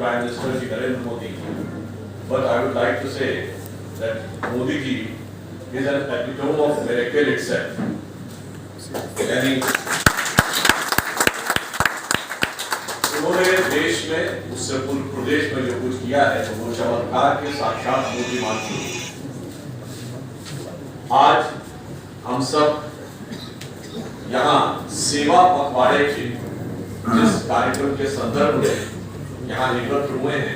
Prime Minister Ji Narendra Modi ji, but I would like to say that Modi ji is an epitome of miracle itself. यानी उन्होंने देश में उससे पूर्व प्रदेश में जो कुछ किया है तो वो चमत्कार के साक्षात मोदी मान चुके। आज हम सब यहाँ सेवा पखवाड़े के जिस कार्यक्रम के संदर्भ में यहाँ एकत्र हुए हैं,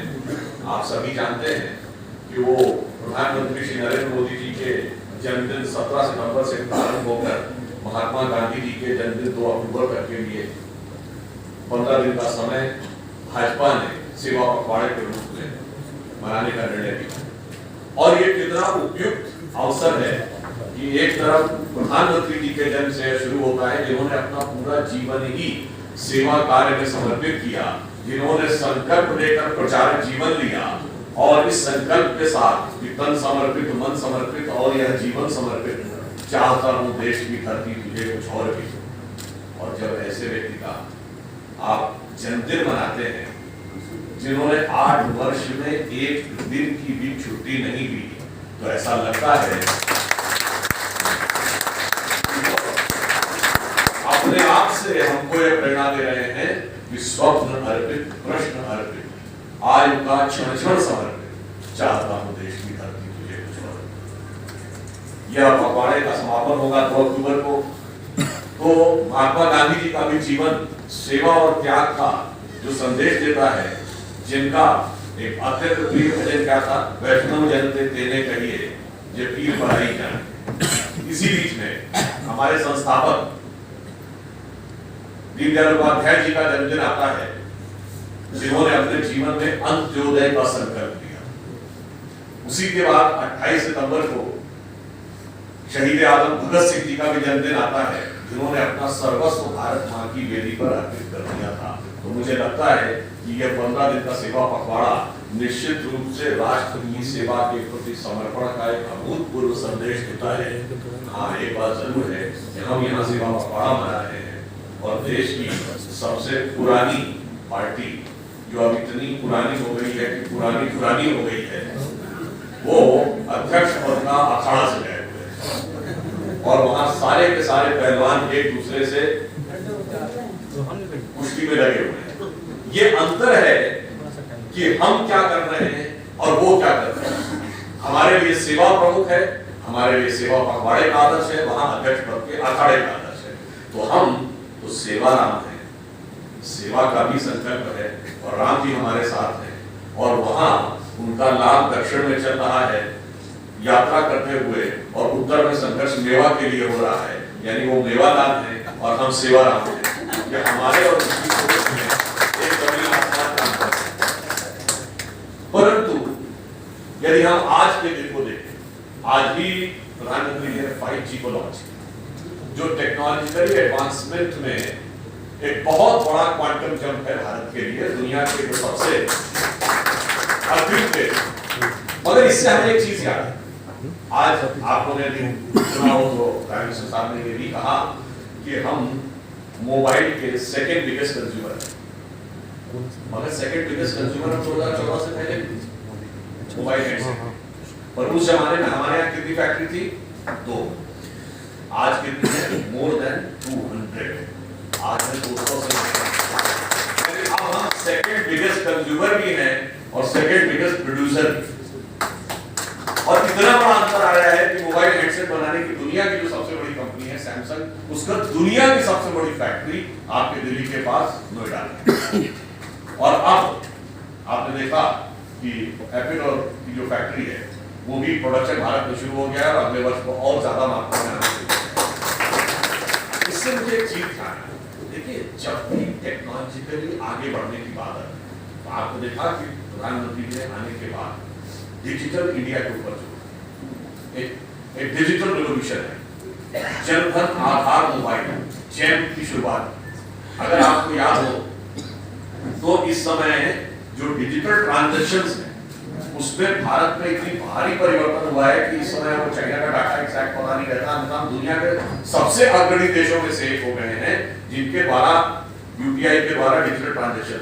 आप सभी जानते हैं कि वो प्रधानमंत्री श्री नरेंद्र मोदी जी के जन्मदिन 17 सितंबर से प्रारंभ होकर महात्मा गांधी जी के जन्मदिन 2 अक्टूबर तक के लिए 15 दिन का समय भाजपा ने सेवा पखवाड़े के रूप में मनाने का निर्णय लिया। और ये कितना उपयुक्त अवसर है कि एक तरफ प्रधानमंत्री जी के जन्म से शुरू होता है, जिन्होंने अपना पूरा जीवन ही सेवा कार्य में समर्पित किया, जिन्होंने संकल्प लेकर प्रचारक जीवन लिया और इस संकल्प के साथ तन समर्पित, मन समर्पित और यह जीवन समर्पित, चाहता हूं देश की धरती तुझे कुछ और भी। और जब ऐसे व्यक्ति का आप जन्मदिन मनाते हैं, जिन्होंने 8 वर्ष में एक दिन की भी छुट्टी नहीं ली, तो ऐसा लगता है अपने आप से हमको यह प्रेरणा दे रहे हैं कि स्वप्न अर्पित, प्रश्न अर्पित, आयु का क्षण क्षण समर्पित, चाहता हूं देश की धरती तुझे कुछ और। यह पखवाड़े का समापन होगा 2 अक्टूबर को। तो महात्मा गांधी जी का भी जीवन सेवा और त्याग का जो संदेश देता है, जिनका एक अत्यंत प्रिय भजन क्या था, वैष्णव जन तेने कहिए जे पीर पराई जाने। इसी बीच में हमारे संस्थापक दीनदयाल उपाध्याय जी का जन्मदिन आता है, जिन्होंने अपने जीवन में अंत्योदय का संकल्प लिया। उसी के बाद 28 सितंबर को शहीद आजम भगत सिंह जी का भी जन्मदिन आता है, जिन्होंने अपना सर्वस्व भारत मां की वेदी पर अर्पित कर दिया था। तो मुझे लगता है कि यह 15 दिन का सेवा पखवाड़ा निश्चित रूप से राष्ट्र की सेवा के प्रति समर्पण का एक अभूतपूर्व संदेश देता है। हाँ, एक बात जरूर है कि हम यहाँ सेवा पखवाड़ा मना रहे हैं और देश की सबसे पुरानी पार्टी, जो अब इतनी पुरानी हो गई है कि पुरानी हो गई है, वो अध्यक्ष पद का अखाड़ा से गए हुए हैं और वहां सारे के सारे पहलवान एक दूसरे से कुश्ती में लगे हुए हैं। ये अंतर है कि हम क्या कर रहे हैं और वो क्या कर रहे हैं। हमारे लिए सेवा प्रमुख है, हमारे लिए सेवा पखवाड़े का आदर्श है, वहां अध्यक्ष पद के अखाड़े का आदर्श है। तो हम तो सेवा राम है, सेवा का भी संकल्प है और राम जी हमारे साथ हैं और वहां उनका लाभ दक्षिण में चल रहा है यात्रा करते हुए और उत्तर में संघर्ष मेवा के लिए हो रहा है, यानी वो मेवा लाभ है और हम सेवा राम हैं। ये हमारे और उसकी सोच में एक बड़ी आसमान का अंतर है। परंतु यदि हम आज के दिन को देखें, आज ही प्रधानमंत्री जी ने 5G को लॉन्च किया, जो टेक्नोलॉजिकली एडवांसमेंट में एक बहुत बड़ा क्वांटम जंप है भारत के लिए, दुनिया के जो सबसे अद्भुत है। मगर इससे हमें एक चीज याद है, आज आपको ने सुना हो तो प्राइम मिनिस्टर साहब ने ये भी कहा कि हम मोबाइल के सेकंड बिगेस्ट कंज्यूमर हैं। मगर सेकंड बिगेस्ट कंज्यूमर हम 2014 से पहले मोबाइल हैंडसेट, पर उस जमाने में हमारे यहाँ कितनी फैक्ट्री थी? 2। आज कितनी है? More than 200। आज में 200 से अब हम सेकंड बिगेस्ट कंज्यूमर भी हैं और सेकंड बिगेस्ट प्रोड्यूसर भी। और इतना बड़ा अंतर आया है कि मोबाइल हेडसेट बनाने की दुनिया की जो सबसे बड़ी कंपनी है सैमसंग, उसका दुनिया की सबसे बड़ी फैक्ट्री आपके दिल्ली के पास नोएडा में। और अब आपने देखा कि एप्पल और की जो फैक्ट्री है वो भी प्रोडक्शन भारत में शुरू हो गया है और अगले वर्ष को और ज्यादा मात्रा में आना चाहिए। इससे मुझे एक चीज ध्यान है, देखिए जब भी टेक्नोलॉजिकली आगे बढ़ने की बात है, तो आपने देखा कि प्रधानमंत्री जी आने के बाद डिजिटल इंडिया के ऊपर जो एक डिजिटल रिवोल्यूशन है, जनधन आधार मोबाइल जैम की शुरुआत। अगर आपको याद हो तो इस समय जो डिजिटल ट्रांजैक्शंस है उसमें भारत में इतनी भारी परिवर्तन हुआ है कि इस समय वो चाइना का डाटा एग्जैक्ट पता नहीं रहता, हम दुनिया के सबसे अग्रणी देशों में से एक हो गए हैं जिनके द्वारा यूपीआई के द्वारा डिजिटल ट्रांजैक्शन